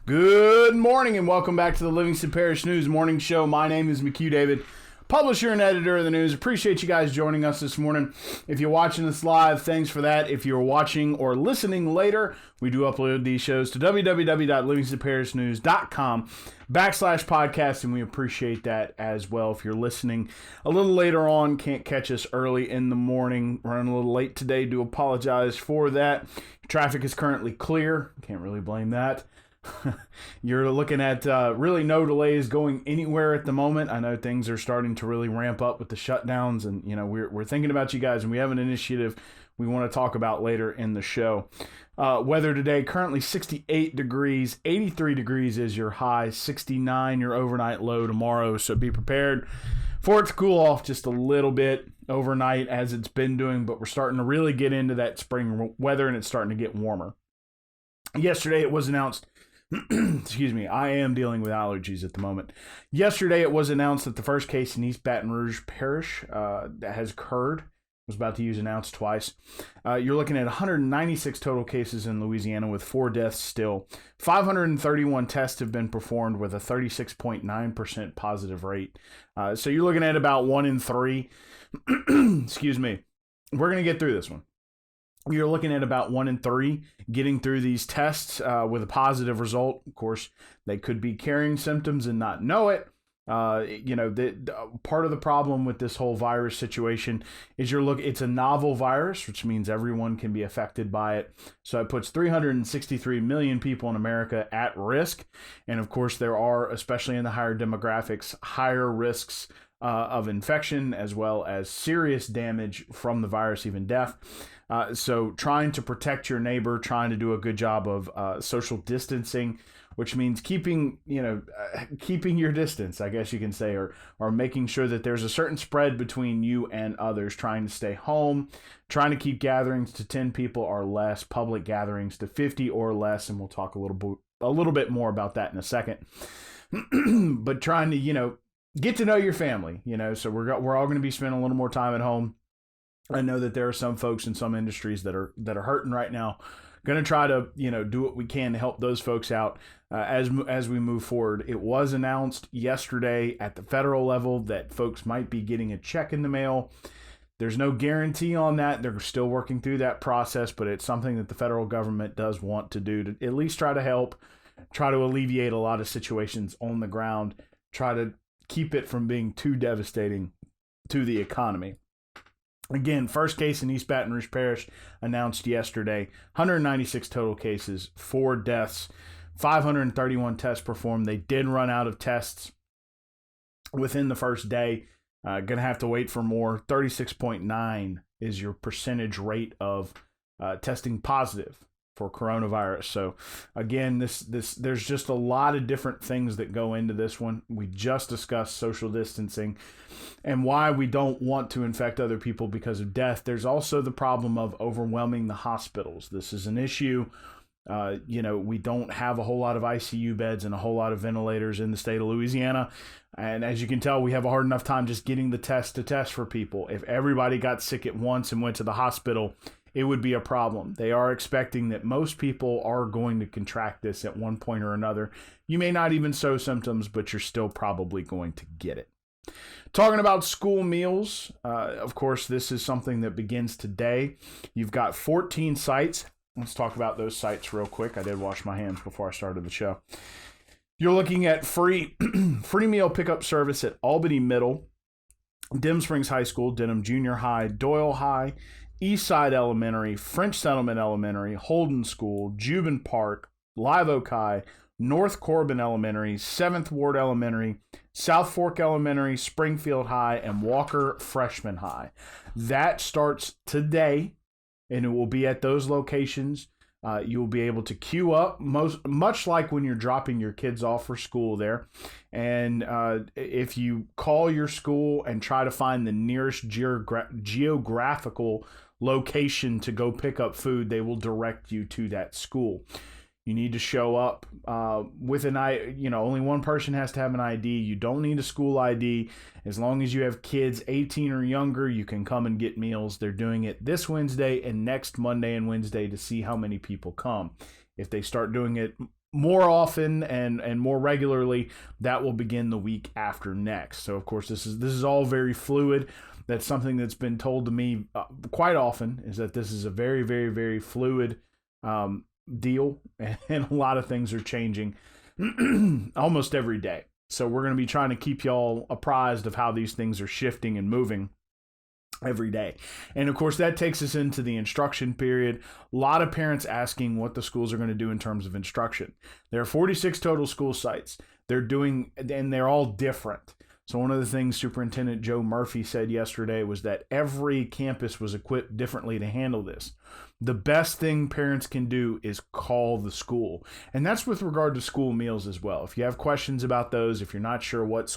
Good morning and welcome back to the Livingston Parish News Morning Show. My name is McHugh David, publisher and editor of the news. Appreciate you guys joining us this morning. If you're watching this live, thanks for that. If you're watching or listening later, we do upload these shows to www.livingstonparishnews.com/podcast, and we appreciate that as well. If you're listening a little later on, can't catch us early in the morning, running a little late today, do apologize for that. Traffic is currently clear. Can't really blame that. You're looking at really no delays going anywhere at the moment. I know things are starting to really ramp up with the shutdowns, and we're thinking about you guys, and we have an initiative we want to talk about later in the show. Weather today, currently 68 degrees, 83 degrees is your high, 69 your overnight low tomorrow, so be prepared for it to cool off just a little bit overnight as it's been doing, but we're starting to really get into that spring weather, and it's starting to get warmer. Yesterday it was announced excuse me, I am dealing with allergies at the moment. Yesterday, it was announced that the first case in East Baton Rouge Parish that has occurred. I was about to use announced twice. You're looking at 196 total cases in Louisiana with 4 deaths still. 531 tests have been performed with a 36.9% positive rate. So you're looking at about 1 in 3. Excuse me. We're going to get through this one. You're looking at about 1 in 3 getting through these tests with a positive result. Of course, they could be carrying symptoms and not know it. Part of the problem with this whole virus situation is it's a novel virus, which means everyone can be affected by it. So it puts 363 million people in America at risk. And of course, there are, especially in the higher demographics, higher risks of infection as well as serious damage from the virus, even death. So trying to protect your neighbor, trying to do a good job of social distancing, which means keeping your distance, I guess you can say, or making sure that there's a certain spread between you and others, trying to stay home, trying to keep gatherings to 10 people or less, public gatherings to 50 or less, and we'll talk a little bit more about that in a second. But trying to, get to know your family, so we're all going to be spending a little more time at home. I know that there are some folks in some industries that are hurting right now. Going to try to do what we can to help those folks out as we move forward. It was announced yesterday at the federal level that folks might be getting a check in the mail. There's no guarantee on that. They're still working through that process, but it's something that the federal government does want to do to at least try to help, try to alleviate a lot of situations on the ground, try to keep it from being too devastating to the economy. Again, first case in East Baton Rouge Parish announced yesterday. 196 total cases, 4 deaths, 531 tests performed. They did run out of tests within the first day. Going to have to wait for more. 36.9 is your percentage rate of testing positive for coronavirus. So again, there's just a lot of different things that go into this one. We just discussed social distancing and why we don't want to infect other people because of death. There's also the problem of overwhelming the hospitals. This is an issue. We don't have a whole lot of ICU beds and a whole lot of ventilators in the state of Louisiana. And as you can tell, we have a hard enough time just getting the test for people. If everybody got sick at once and went to the hospital, it would be a problem. They are expecting that most people are going to contract this at one point or another. You may not even show symptoms, but you're still probably going to get it. Talking about school meals, of course, this is something that begins today. You've got 14 sites. Let's talk about those sites real quick. I did wash my hands before I started the show. You're looking at free meal pickup service at Albany Middle, Dim Springs High School, Denham Junior High, Doyle High, Eastside Elementary, French Settlement Elementary, Holden School, Juban Park, Live Oak High, North Corbin Elementary, 7th Ward Elementary, South Fork Elementary, Springfield High, and Walker Freshman High. That starts today, and it will be at those locations. You will be able to queue up, much like when you're dropping your kids off for school there. And if you call your school and try to find the nearest geographical location to go pick up food, they will direct you to that school. You need to show up with an ID. Only one person has to have an ID. You don't need a school ID. As long as you have kids 18 or younger, you can come and get meals. They're doing it this Wednesday and next Monday and Wednesday to see how many people come. If they start doing it more often and more regularly, that will begin the week after next. So of course, this is all very fluid. That's something that's been told to me quite often, is that this is a very, very, very fluid deal, and a lot of things are changing almost every day. So we're going to be trying to keep y'all apprised of how these things are shifting and moving every day. And of course, that takes us into the instruction period. A lot of parents asking what the schools are going to do in terms of instruction. There are 46 total school sites. And they're all different. So one of the things Superintendent Joe Murphy said yesterday was that every campus was equipped differently to handle this. The best thing parents can do is call the school. And that's with regard to school meals as well. If you have questions about those, if you're not sure what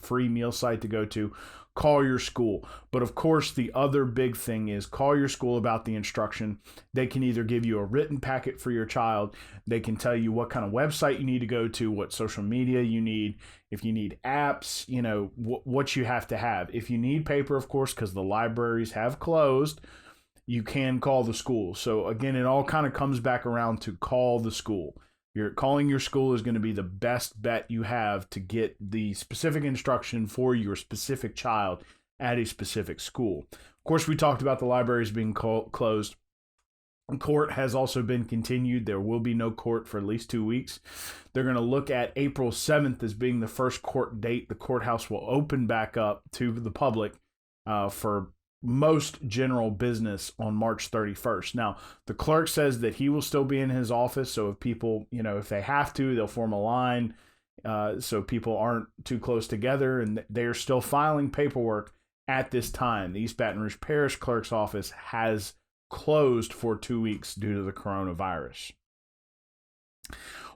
free meal site to go to, call your school. But of course, the other big thing is call your school about the instruction. They can either give you a written packet for your child. They can tell you what kind of website you need to go to, what social media you need, if you need apps, what you have to have. If you need paper, of course, because the libraries have closed, you can call the school. So again, it all kind of comes back around to call the school. Calling your school is going to be the best bet you have to get the specific instruction for your specific child at a specific school. Of course, we talked about the libraries being closed. Court has also been continued. There will be no court for at least 2 weeks. They're going to look at April 7th as being the first court date. The courthouse will open back up to the public for most general business on March 31st. Now, the clerk says that he will still be in his office, so if people, if they have to, they'll form a line so people aren't too close together, and they are still filing paperwork at this time. The East Baton Rouge Parish Clerk's office has closed for 2 weeks due to the coronavirus.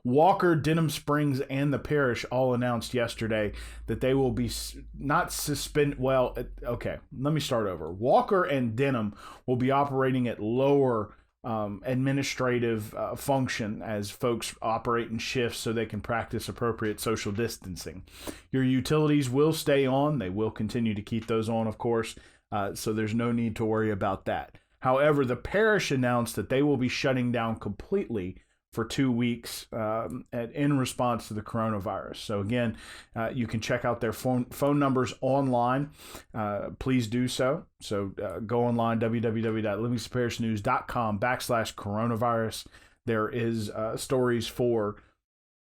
Walker, Denham Springs, and the parish all announced yesterday that they will be not suspended. Well, okay, let me start over. Walker and Denham will be operating at lower administrative function as folks operate in shifts so they can practice appropriate social distancing. Your utilities will stay on. They will continue to keep those on, of course, so there's no need to worry about that. However, the parish announced that they will be shutting down completely for 2 weeks in response to the coronavirus. So again, you can check out their phone numbers online. Please do so. So go online, www.livingstonparishnews.com/coronavirus. There is stories for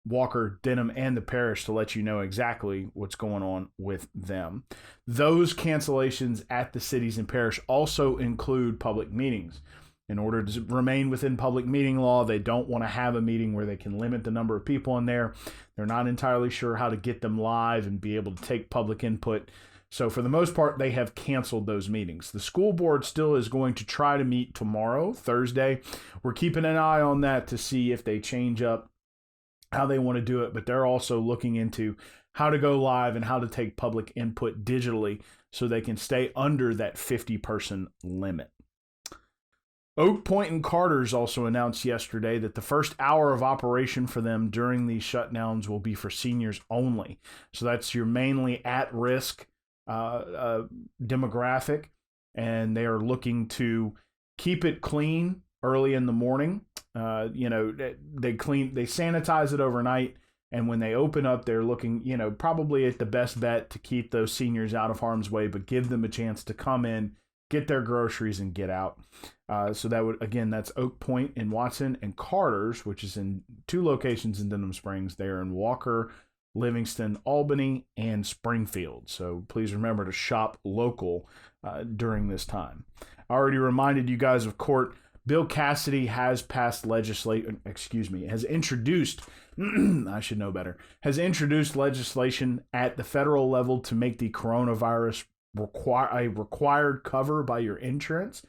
Walker, Denham, and the parish to let you know exactly what's going on with them. Those cancellations at the cities and parish also include public meetings. In order to remain within public meeting law, they don't want to have a meeting where they can limit the number of people in there. They're not entirely sure how to get them live and be able to take public input. So for the most part, they have canceled those meetings. The school board still is going to try to meet tomorrow, Thursday. We're keeping an eye on that to see if they change up how they want to do it, but they're also looking into how to go live and how to take public input digitally so they can stay under that 50-person limit. Oak Point and Carter's also announced yesterday that the first hour of operation for them during these shutdowns will be for seniors only. So that's your mainly at-risk demographic, and they are looking to keep it clean early in the morning. They sanitize it overnight, and when they open up, they're looking, probably at the best bet to keep those seniors out of harm's way, but give them a chance to come in, get their groceries, and get out. So that's Oak Point in Watson, and Carter's, which is in 2 locations in Denham Springs. They are in Walker, Livingston, Albany, and Springfield. So please remember to shop local during this time. I already reminded you guys of court. Bill Cassidy has introduced, I should know better, has introduced legislation at the federal level to make the coronavirus required cover by your insurance.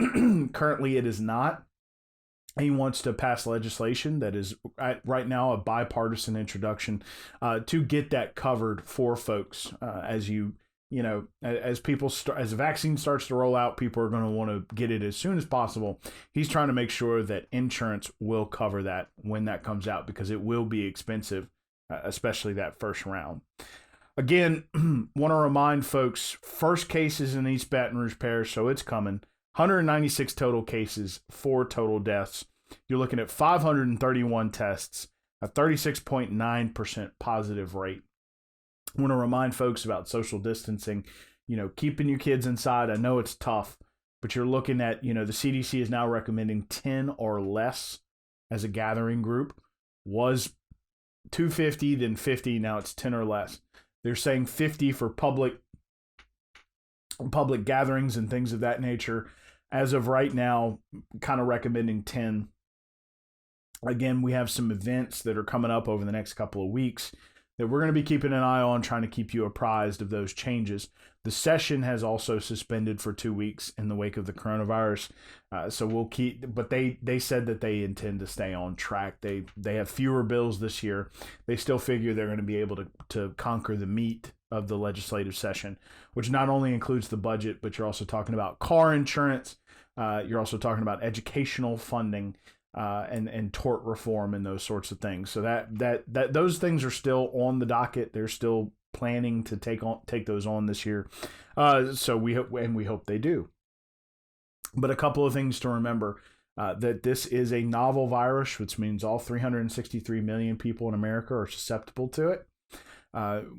Currently, it is not. He wants to pass legislation that is right now a bipartisan introduction to get that covered for folks as as the vaccine starts to roll out, people are going to want to get it as soon as possible. He's trying to make sure that insurance will cover that when that comes out, because it will be expensive, especially that first round. Again, want to remind folks, first cases in East Baton Rouge Parish, so it's coming. 196 total cases, 4 total deaths. You're looking at 531 tests, a 36.9% positive rate. I want to remind folks about social distancing, keeping your kids inside. I know it's tough, but you're looking at, the CDC is now recommending 10 or less as a gathering group. Was 250, then 50, now it's 10 or less. They're saying 50 for public gatherings and things of that nature. As of right now, kind of recommending 10. Again, we have some events that are coming up over the next couple of weeks that we're going to be keeping an eye on, trying to keep you apprised of those changes. The session has also suspended for 2 weeks in the wake of the coronavirus. So we'll keep, but they said that they intend to stay on track. They have fewer bills this year. They still figure they're going to be able to conquer the meat of the legislative session, which not only includes the budget, but you're also talking about car insurance. You're also talking about educational funding, and tort reform and those sorts of things. So that those things are still on the docket. They're still planning to take those on this year. So we hope they do. But a couple of things to remember, that this is a novel virus, which means all 363 million people in America are susceptible to it.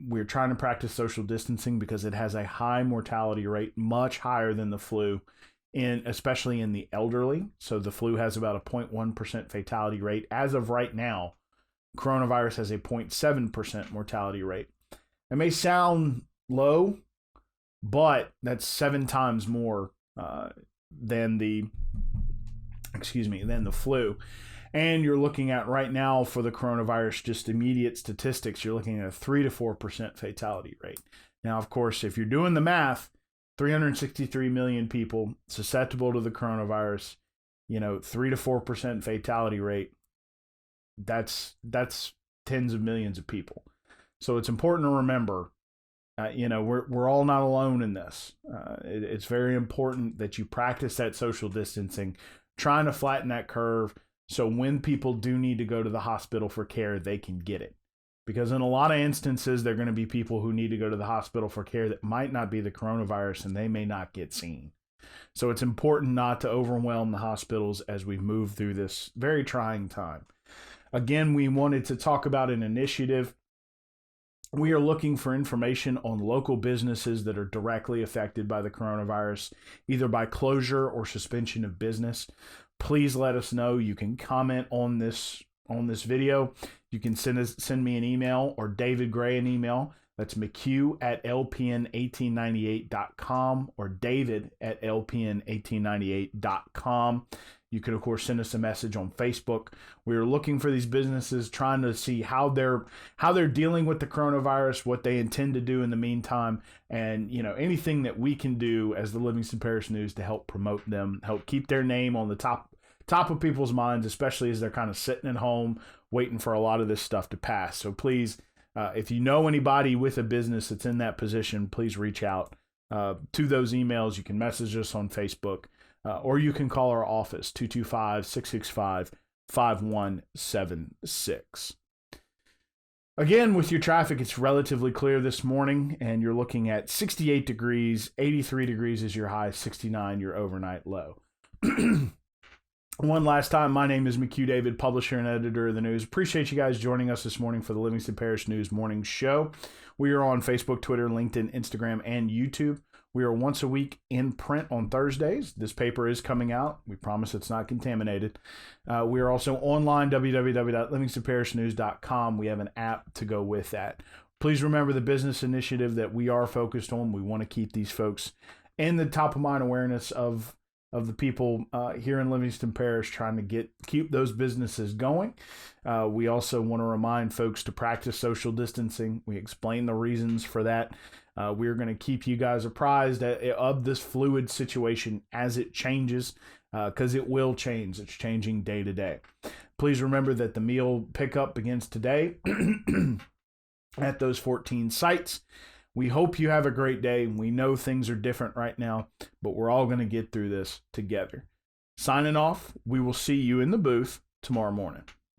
We're trying to practice social distancing because it has a high mortality rate, much higher than the flu, especially in the elderly. So the flu has about a 0.1% fatality rate. As of right now, coronavirus has a 0.7% mortality rate. It may sound low, but that's 7 times more than the flu. And you're looking at right now for the coronavirus, just immediate statistics, you're looking at a 3 to 4% fatality rate. Now, of course, if you're doing the math, 363 million people susceptible to the coronavirus, 3 to 4% fatality rate. That's tens of millions of people. So it's important to remember, we're all not alone in this. It's very important that you practice that social distancing, trying to flatten that curve. So when people do need to go to the hospital for care, they can get it. Because in a lot of instances, there are going to be people who need to go to the hospital for care that might not be the coronavirus, and they may not get seen. So it's important not to overwhelm the hospitals as we move through this very trying time. Again, we wanted to talk about an initiative. We are looking for information on local businesses that are directly affected by the coronavirus, either by closure or suspension of business. Please let us know. You can comment on this video. You can send me an email, or David Gray an email. That's McHugh@lpn1898.com or David@lpn1898.com. You can, of course, send us a message on Facebook. We are looking for these businesses, trying to see how they're dealing with the coronavirus, what they intend to do in the meantime, and anything that we can do as the Livingston Parish News to help promote them, help keep their name on the top of people's minds, especially as they're kind of sitting at home waiting for a lot of this stuff to pass. So please, if you know anybody with a business that's in that position, please reach out to those emails. You can message us on Facebook, or you can call our office, 225-665-5176. Again, with your traffic, it's relatively clear this morning, and you're looking at 68 degrees, 83 degrees is your high, 69 your overnight low. One last time, my name is McHugh David, publisher and editor of the news. Appreciate you guys joining us this morning for the Livingston Parish News Morning Show. We are on Facebook, Twitter, LinkedIn, Instagram, and YouTube. We are once a week in print on Thursdays. This paper is coming out. We promise it's not contaminated. We are also online, www.livingstonparishnews.com. We have an app to go with that. Please remember the business initiative that we are focused on. We want to keep these folks in the top of mind awareness of the people here in Livingston Parish, trying to keep those businesses going. We also want to remind folks to practice social distancing. We explain the reasons for that. We're going to keep you guys apprised of this fluid situation as it changes, because it will change. It's changing day to day. Please remember that the meal pickup begins today at those 14 sites. We hope you have a great day. We know things are different right now, but we're all going to get through this together. Signing off, we will see you in the booth tomorrow morning.